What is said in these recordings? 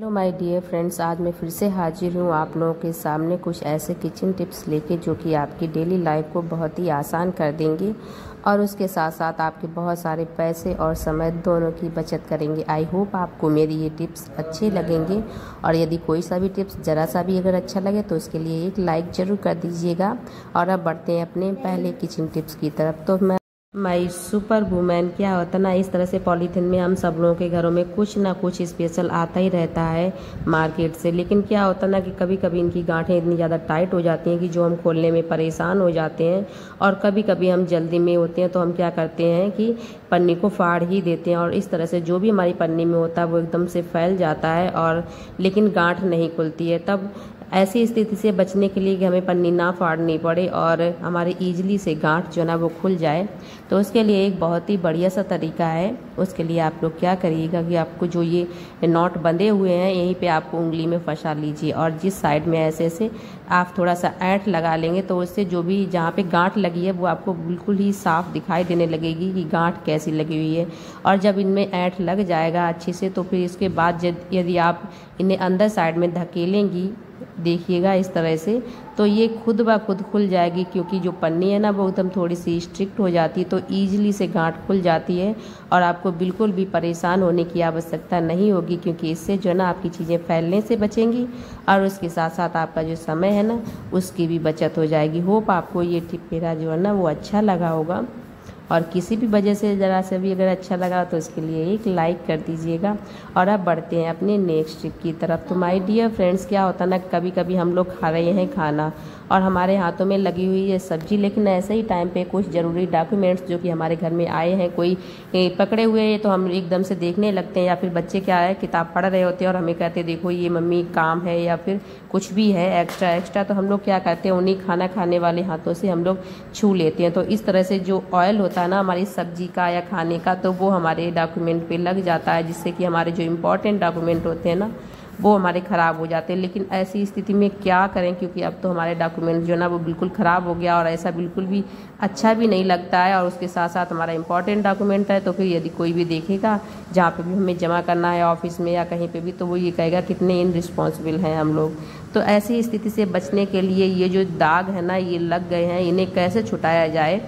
Hello my dear friends, आज मैं फिर से हाजिर हूँ आप लोगों के सामने कुछ ऐसे किचन टिप्स लेके जो कि आपकी डेली लाइफ को बहुत ही आसान कर देंगे और उसके साथ साथ आपके बहुत सारे पैसे और समय दोनों की बचत करेंगे। आई होप आपको मेरी ये टिप्स अच्छे लगेंगे और यदि कोई सा भी टिप्स ज़रा सा भी अगर अच्छा लगे तो उसके लिए एक लाइक ज़रूर कर दीजिएगा। और अब बढ़ते हैं अपने पहले किचन टिप्स की तरफ। तो मैं माई सुपर वुमेन क्या होता है ना, इस तरह से पॉलीथीन में हम सब लोगों के घरों में कुछ ना कुछ स्पेशल आता ही रहता है मार्केट से। लेकिन क्या होता है ना कि कभी कभी इनकी गांठें इतनी ज़्यादा टाइट हो जाती हैं कि जो हम खोलने में परेशान हो जाते हैं। और कभी कभी हम जल्दी में होते हैं तो हम क्या करते हैं कि पन्नी को फाड़ ही देते हैं और इस तरह से जो भी हमारी पन्नी में होता है वो एकदम से फैल जाता है और लेकिन गांठ नहीं खुलती है। तब ऐसी स्थिति से बचने के लिए कि हमें पन्नी ना फाड़नी पड़े और हमारे ईजिली से गांठ जो ना वो खुल जाए, तो उसके लिए एक बहुत ही बढ़िया सा तरीका है। उसके लिए आप लोग क्या करिएगा कि आपको जो ये नॉट बंधे हुए हैं यहीं पे आपको उंगली में फंसा लीजिए और जिस साइड में ऐसे ऐसे आप थोड़ा सा ऐंठ लगा लेंगे तो उससे जो भी जहाँ पे गांठ लगी है वो आपको बिल्कुल ही साफ दिखाई देने लगेगी कि गांठ कैसी लगी हुई है। और जब इनमें ऐंठ लग जाएगा अच्छे से तो फिर इसके बाद यदि आप इन्हें अंदर साइड में धकेलेंगी, देखिएगा इस तरह से, तो ये खुद ब खुद खुल जाएगी। क्योंकि जो पन्नी है ना वो एकदम थोड़ी सी स्ट्रिक्ट हो जाती है तो ईजिली से गांठ खुल जाती है और आपको बिल्कुल भी परेशान होने की आवश्यकता नहीं होगी। क्योंकि इससे जो है ना आपकी चीज़ें फैलने से बचेंगी और उसके साथ साथ आपका जो समय है ना उसकी भी बचत हो जाएगी। होप आपको ये टिप मेरा जो है ना वो अच्छा लगा होगा और किसी भी वजह से ज़रा से भी अगर अच्छा लगा तो इसके लिए एक लाइक कर दीजिएगा। और अब बढ़ते हैं अपने नेक्स्ट टिप की तरफ। तो माय डियर फ्रेंड्स, क्या होता है ना कभी कभी हम लोग खा रहे हैं खाना और हमारे हाथों में लगी हुई है सब्जी, लेकिन ऐसे ही टाइम पे कुछ ज़रूरी डॉक्यूमेंट्स जो कि हमारे घर में आए हैं कोई पकड़े हुए हैं तो हम एकदम से देखने लगते हैं। या फिर बच्चे क्या है किताब पढ़ रहे होते हैं और हमें कहते हैं देखो ये मम्मी काम है या फिर कुछ भी है एक्स्ट्रा, तो हम लोग क्या करते हैं उन्हीं खाना खाने वाले हाथों से हम लोग छू लेते हैं। तो इस तरह से जो ऑयल होता है ना हमारी सब्जी का या खाने का तो वो हमारे डॉक्यूमेंट पे लग जाता है, जिससे कि हमारे जो इम्पोर्टेंट डॉक्यूमेंट होते हैं ना वो हमारे ख़राब हो जाते हैं। लेकिन ऐसी स्थिति में क्या करें, क्योंकि अब तो हमारे डॉक्यूमेंट जो ना वो बिल्कुल ख़राब हो गया और ऐसा बिल्कुल भी अच्छा भी नहीं लगता है। और उसके साथ साथ हमारा इंपॉर्टेंट डॉक्यूमेंट है तो फिर यदि कोई भी देखेगा जहाँ पे भी हमें जमा करना है ऑफिस में या कहीं पे भी, तो वो ये कहेगा कितने इनरिस्पॉन्सिबल हैं हम लोग। तो ऐसी स्थिति से बचने के लिए ये जो दाग है ना ये लग गए हैं, इन्हें कैसे छुटाया जाए,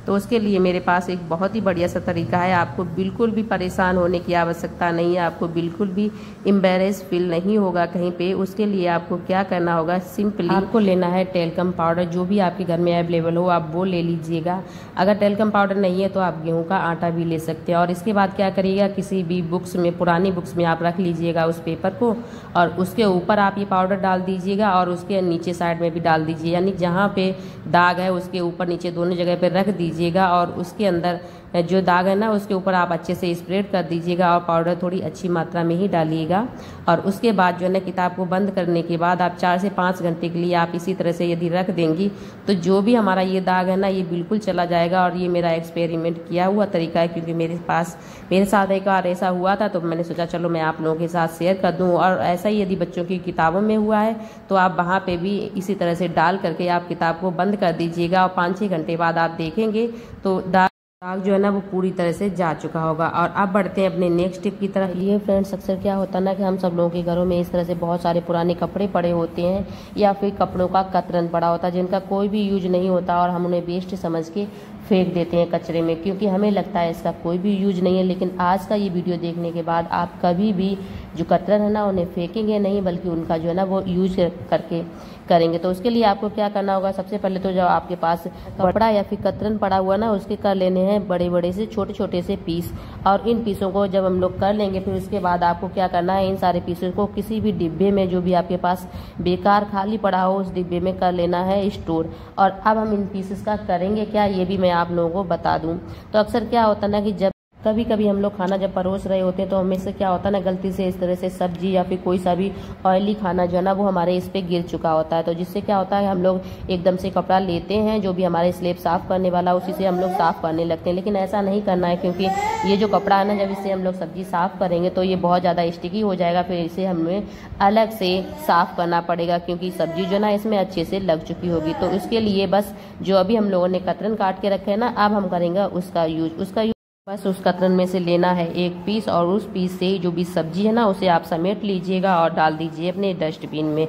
तो उसके लिए मेरे पास एक बहुत ही बढ़िया सा तरीका है। आपको बिल्कुल भी परेशान होने की आवश्यकता नहीं है, आपको बिल्कुल भी एम्बैरेस फील नहीं होगा कहीं पे। उसके लिए आपको क्या करना होगा, सिंपली आपको लेना है टेल्कम पाउडर। जो भी आपके घर में अवेलेबल हो आप वो ले लीजिएगा। अगर टेल्कम पाउडर नहीं है तो आप गेहूं का आटा भी ले सकते हैं। और इसके बाद क्या करिएगा, किसी भी बुक्स में, पुरानी बुक्स में आप रख लीजिएगा उस पेपर को और उसके ऊपर आप ये पाउडर डाल दीजिएगा और उसके नीचे साइड में भी डाल दीजिए, यानी जहाँ पे दाग है उसके ऊपर नीचे दोनों जगह पर रख दीजिएगा और उसके अंदर जो दाग है ना उसके ऊपर आप अच्छे से स्प्रेड कर दीजिएगा और पाउडर थोड़ी अच्छी मात्रा में ही डालिएगा। और उसके बाद जो है ना किताब को बंद करने के बाद आप 4 से 5 घंटे के लिए आप इसी तरह से यदि रख देंगी तो जो भी हमारा ये दाग है ना ये बिल्कुल चला जाएगा। और ये मेरा एक्सपेरिमेंट किया हुआ तरीका है, क्योंकि मेरे साथ एक बार ऐसा हुआ था तो मैंने सोचा चलो मैं आप लोगों के साथ शेयर कर दूँ। और ऐसा ही यदि बच्चों की किताबों में हुआ है तो आप वहाँ पे भी इसी तरह से डाल करके आप किताब को बंद कर दीजिएगा और 5-6 घंटे बाद आप देखेंगे तो दाग जो है ना वो पूरी तरह से जा चुका होगा। और अब बढ़ते हैं अपने नेक्स्ट टिप की तरफ। ये फ्रेंड्स, अक्सर क्या होता है ना कि हम सब लोगों के घरों में इस तरह से बहुत सारे पुराने कपड़े पड़े होते हैं या फिर कपड़ों का कतरन पड़ा होता है जिनका कोई भी यूज नहीं होता और हम उन्हें वेस्ट समझ के फेंक देते हैं कचरे में, क्योंकि हमें लगता है इसका कोई भी यूज नहीं है। लेकिन आज का ये वीडियो देखने के बाद आप कभी भी जो कतरन है ना उन्हें फेंकेंगे नहीं, बल्कि उनका जो है ना वो यूज करके करेंगे। तो उसके लिए आपको क्या करना होगा, सबसे पहले तो जब आपके पास कपड़ा या फिर कतरन पड़ा हुआ ना उसके कर लेने हैं बड़े बड़े से छोटे छोटे से पीस। और इन पीसों को जब हम लोग कर लेंगे फिर उसके बाद आपको क्या करना है, इन सारे पीसों को किसी भी डिब्बे में जो भी आपके पास बेकार खाली पड़ा हो उस डिब्बे में कर लेना है स्टोर। और अब हम इन पीसेस का करेंगे क्या ये भी मैं आप लोगों को बता दूं। तो अक्सर क्या होता है ना कि जब कभी कभी हम लोग खाना जब परोस रहे होते हैं तो हमें से क्या होता है ना गलती से इस तरह से सब्जी या फिर कोई सा भी ऑयली खाना जो है ना वो हमारे इस पे गिर चुका होता है। तो जिससे क्या होता है हम लोग एकदम से कपड़ा लेते हैं जो भी हमारे स्लेब साफ करने वाला उसी से हम लोग साफ करने लगते हैं। लेकिन ऐसा नहीं करना है, क्योंकि ये जो कपड़ा है ना जब इससे हम लोग सब्जी साफ करेंगे तो ये बहुत ज़्यादा स्टिकी हो जाएगा, फिर इसे हमें अलग से साफ करना पड़ेगा क्योंकि सब्जी जो ना इसमें अच्छे से लग चुकी होगी। तो उसके लिए बस जो अभी हम लोगों ने कतरन काट के रखे हैं ना अब हम करेंगे उसका यूज बस उस कतरन में से लेना है एक पीस और उस पीस से जो भी सब्जी है ना उसे आप समेट लीजिएगा और डाल दीजिए अपने डस्टबिन में।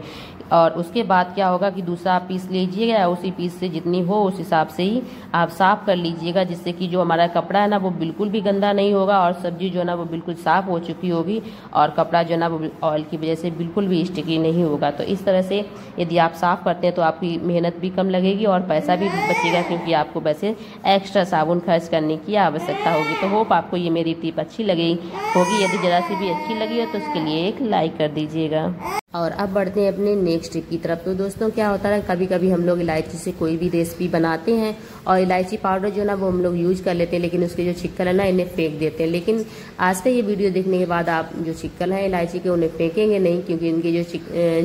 और उसके बाद क्या होगा कि दूसरा पीस लीजिएगा, उसी पीस से जितनी हो उस हिसाब से ही आप साफ़ कर लीजिएगा, जिससे कि जो हमारा कपड़ा है ना वो बिल्कुल भी गंदा नहीं होगा और सब्जी जो है ना वो बिल्कुल साफ़ हो चुकी होगी और कपड़ा जो है ना वो ऑयल की वजह से बिल्कुल भी स्टिकी नहीं होगा। तो इस तरह से यदि आप साफ़ करते हैं तो आपकी मेहनत भी कम लगेगी और पैसा भी बचेगा, क्योंकि आपको वैसे एक्स्ट्रा साबुन खर्च करने की आवश्यकता होगी। तो होप आपको ये मेरी टिप अच्छी लगी होगी। यदि ज़रा सी भी अच्छी लगी हो तो उसके लिए एक लाइक कर दीजिएगा। और अब बढ़ते हैं अपने नेक्स्ट टिप की तरफ। तो दोस्तों क्या होता है, कभी कभी हम लोग इलायची से कोई भी रेसिपी बनाते हैं और इलायची पाउडर जो ना वो हम लोग यूज कर लेते हैं, लेकिन उसके जो छिक्कल है ना इन्हें फेंक देते हैं। लेकिन आज से ये वीडियो देखने के बाद आप जो छिक्कल है इलायची के उन्हें फेंकेंगे नहीं, क्योंकि इनके जो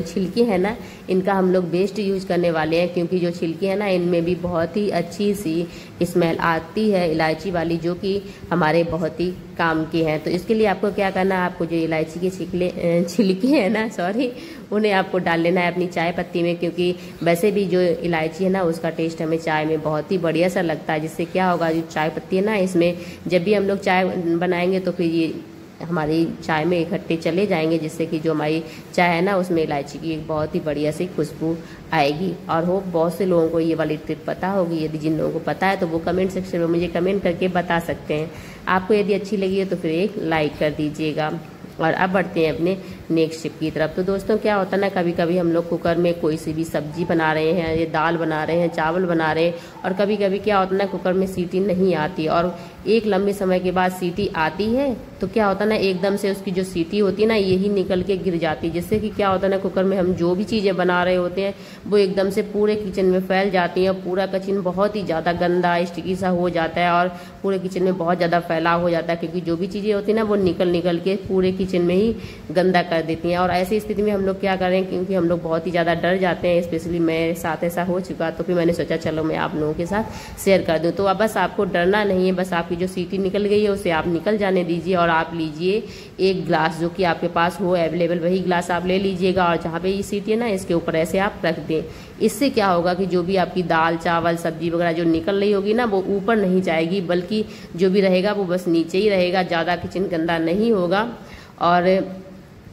छिलके हैं ना इनका हम लोग बेस्ट यूज करने वाले हैं, क्योंकि जो छिलके हैं ना इनमें भी बहुत ही अच्छी सी स्मेल आती है इलायची वाली, जो कि हमारे बहुत ही काम की है। तो इसके लिए आपको क्या करना है, आपको जो इलायची के छिलके हैं ना उन्हें आपको डाल लेना है अपनी चाय पत्ती में, क्योंकि वैसे भी जो इलायची है ना उसका टेस्ट हमें चाय में बहुत ही बढ़िया सा लगता है। जिससे क्या होगा, जो चाय पत्ती है ना इसमें जब भी हम लोग चाय बनाएंगे तो फिर ये हमारी चाय में इकट्ठे चले जाएंगे, जिससे कि जो हमारी चाय है ना उसमें इलायची की एक बहुत ही बढ़िया सी खुशबू आएगी। और होप बहुत से लोगों को ये वाली टिप पता होगी। यदि जिन लोगों को पता है तो वो कमेंट सेक्शन में मुझे कमेंट करके बता सकते हैं। आपको यदि अच्छी लगी है तो फिर एक लाइक कर दीजिएगा। और अब बढ़ते हैं अपने नेक्स्ट टिप की तरफ। तो दोस्तों क्या होता है ना, कभी कभी हम लोग कुकर में कोई सी भी सब्जी बना रहे हैं, ये दाल बना रहे हैं, चावल बना रहे हैं, और कभी कभी क्या होता है ना कुकर में सीटी नहीं आती और एक लंबे समय के बाद सीटी आती है तो क्या होता है ना एकदम से उसकी जो सीटी होती है ना यही निकल के गिर जाती है, जिससे कि क्या होता है ना कुकर में हम जो भी चीज़ें बना रहे होते हैं वो एकदम से पूरे किचन में फैल जाती हैं। पूरा किचन बहुत ही ज़्यादा गंदा स्टिकी सा हो जाता है और पूरे किचन में बहुत ज़्यादा फैलाव हो जाता है, क्योंकि जो भी चीज़ें होती है ना वो निकल के पूरे किचन में ही गंदा कर देती हैं। और ऐसी स्थिति में हम लोग क्या करें, क्योंकि हम लोग बहुत ही ज़्यादा डर जाते हैं, स्पेशली मेरे साथ ऐसा हो चुका, तो फिर मैंने सोचा चलो मैं आप लोगों के साथ शेयर कर दूँ। तो अब बस आपको डरना नहीं है, बस आपकी जो सीटी निकल गई है उसे आप निकल जाने दीजिए और आप लीजिए एक ग्लास जो कि आपके पास हो अवेलेबल, वही ग्लास आप ले लीजिएगा और जहाँ पे ये सीटी है ना इसके ऊपर ऐसे आप रख दें। इससे क्या होगा कि जो भी आपकी दाल चावल सब्जी वगैरह जो निकल रही होगी ना वो ऊपर नहीं जाएगी, बल्कि जो भी रहेगा वो बस नीचे ही रहेगा, ज़्यादा किचन गंदा नहीं होगा और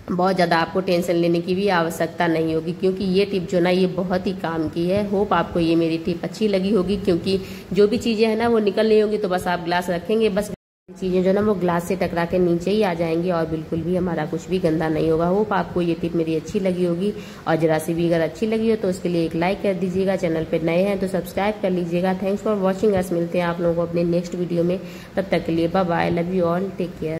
बहुत ज़्यादा आपको टेंशन लेने की भी आवश्यकता नहीं होगी, क्योंकि ये टिप जो ना ये बहुत ही काम की है। होप आपको ये मेरी टिप अच्छी लगी होगी, क्योंकि जो भी चीज़ें हैं ना वो निकल रही होगी तो बस आप ग्लास रखेंगे, बस चीज़ें जो ना वो ग्लास से टकरा के नीचे ही आ जाएंगी और बिल्कुल भी हमारा कुछ भी गंदा नहीं होगा। होप आपको ये टिप मेरी अच्छी लगी होगी और जरा सी भी अगर अच्छी लगी हो तो उसके लिए एक लाइक कर दीजिएगा। चैनल पे नए हैं तो सब्सक्राइब कर लीजिएगा। Thanks for watching us. मिलते हैं आप लोगों को अपने नेक्स्ट वीडियो में, तब तक के लिए bye bye, love you all, take care.